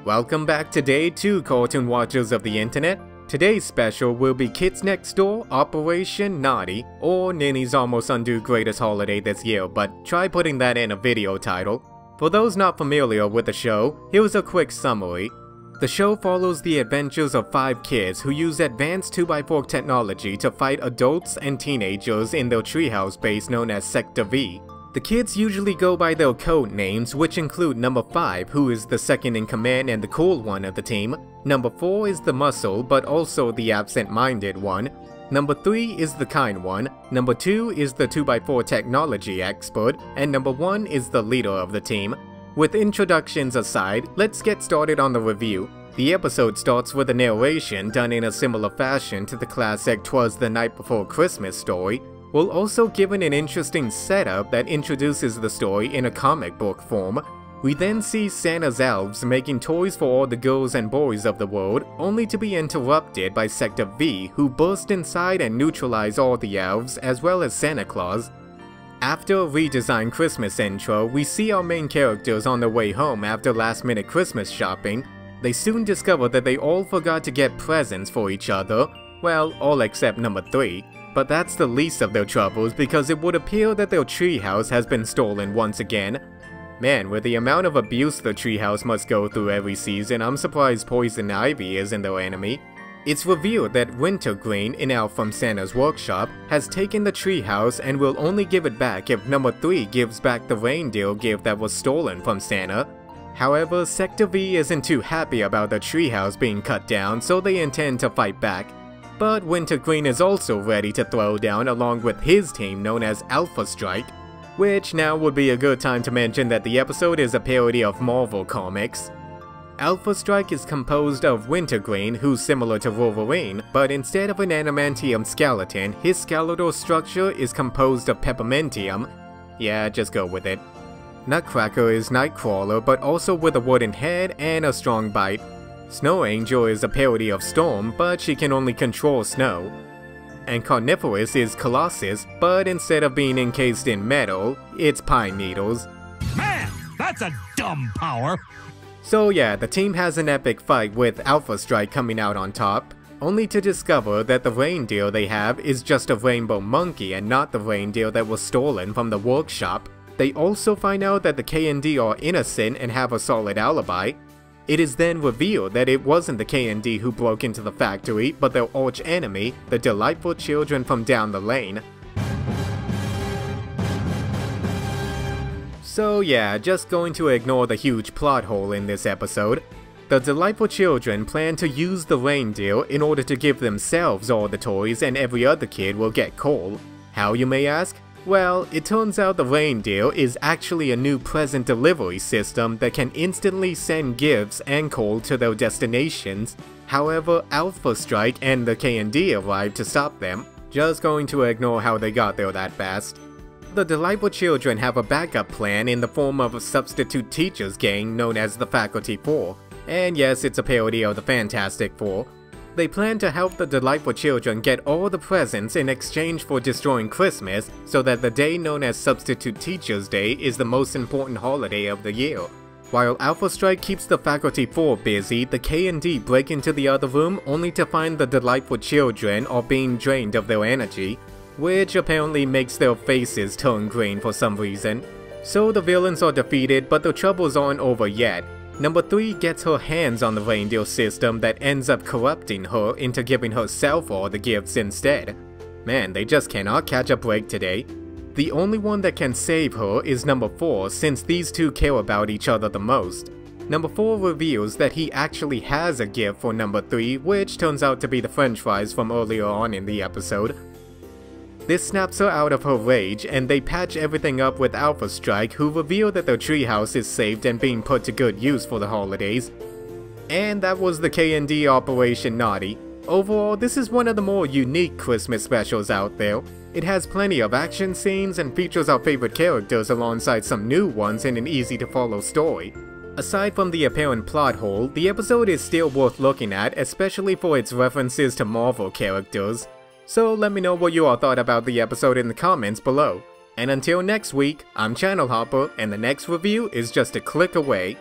Welcome back to Day 2, Cartoon Watchers of the Internet. Today's special will be Kids Next Door Operation Naughty, or Ninny's Almost Undo Greatest Holiday this year, but try putting that in a video title. For those not familiar with the show, here's a quick summary. The show follows the adventures of 5 kids who use advanced 2x4 technology to fight adults and teenagers in their treehouse base known as Sector V. The kids usually go by their code names, which include number 5, who is the second in command and the cool one of the team. Number 4 is the muscle, but also the absent-minded one. Number 3 is the kind one. Number 2 is the 2x4 technology expert. And number 1 is the leader of the team. With introductions aside, let's get started on the review. The episode starts with a narration done in a similar fashion to the classic "'Twas the Night Before Christmas" story. We're also given an interesting setup that introduces the story in a comic book form. We then see Santa's elves making toys for all the girls and boys of the world, only to be interrupted by Sector V, who burst inside and neutralize all the elves as well as Santa Claus. After a redesigned Christmas intro, we see our main characters on their way home after last-minute Christmas shopping. They soon discover that they all forgot to get presents for each other, well, all except number 3. But that's the least of their troubles because it would appear that their treehouse has been stolen once again. Man, with the amount of abuse the treehouse must go through every season, I'm surprised Poison Ivy isn't their enemy. It's revealed that Wintergreen, an elf from Santa's workshop, has taken the treehouse and will only give it back if number 3 gives back the reindeer gift that was stolen from Santa. However, Sector V isn't too happy about the treehouse being cut down, so they intend to fight back. But Wintergreen is also ready to throw down along with his team known as Alpha Strike, which now would be a good time to mention that the episode is a parody of Marvel Comics. Alpha Strike is composed of Wintergreen, who's similar to Wolverine, but instead of an adamantium skeleton, his skeletal structure is composed of peppermentium. Yeah, just go with it. Nutcracker is Nightcrawler, but also with a wooden head and a strong bite. Snow Angel is a parody of Storm, but she can only control snow. And Carnivorous is Colossus, but instead of being encased in metal, it's pine needles. Man, that's a dumb power! So yeah, the team has an epic fight with Alpha Strike coming out on top, only to discover that the reindeer they have is just a rainbow monkey and not the reindeer that was stolen from the workshop. They also find out that the KND are innocent and have a solid alibi. It is then revealed that it wasn't the KND who broke into the factory, but their arch enemy, the delightful children from down the lane. So yeah, just going to ignore the huge plot hole in this episode. The delightful children plan to use the reindeer in order to give themselves all the toys and every other kid will get coal. How, you may ask? Well, it turns out the reindeer is actually a new present delivery system that can instantly send gifts and coal to their destinations. However, Alpha Strike and the KND arrive to stop them. Just going to ignore how they got there that fast. The delightful children have a backup plan in the form of a substitute teachers gang known as the Faculty Four. And yes, it's a parody of the Fantastic Four. They plan to help the delightful children get all the presents in exchange for destroying Christmas, so that the day known as Substitute Teachers Day is the most important holiday of the year. While Alpha Strike keeps the Faculty 4 busy, the KND break into the other room only to find the delightful children are being drained of their energy, which apparently makes their faces turn green for some reason. So the villains are defeated, but their troubles aren't over yet. Number 3 gets her hands on the reindeer system that ends up corrupting her into giving herself all the gifts instead. Man, they just cannot catch a break today. The only one that can save her is number 4, since these two care about each other the most. Number 4 reveals that he actually has a gift for number 3, which turns out to be the french fries from earlier on in the episode. This snaps her out of her rage, and they patch everything up with Alpha Strike, who reveal that their treehouse is saved and being put to good use for the holidays. And that was the KND Operation Naughty. Overall, this is one of the more unique Christmas specials out there. It has plenty of action scenes and features our favorite characters alongside some new ones in an easy-to-follow story. Aside from the apparent plot hole, the episode is still worth looking at, especially for its references to Marvel characters. So let me know what you all thought about the episode in the comments below. And until next week, I'm Channel Hopper, and the next review is just a click away.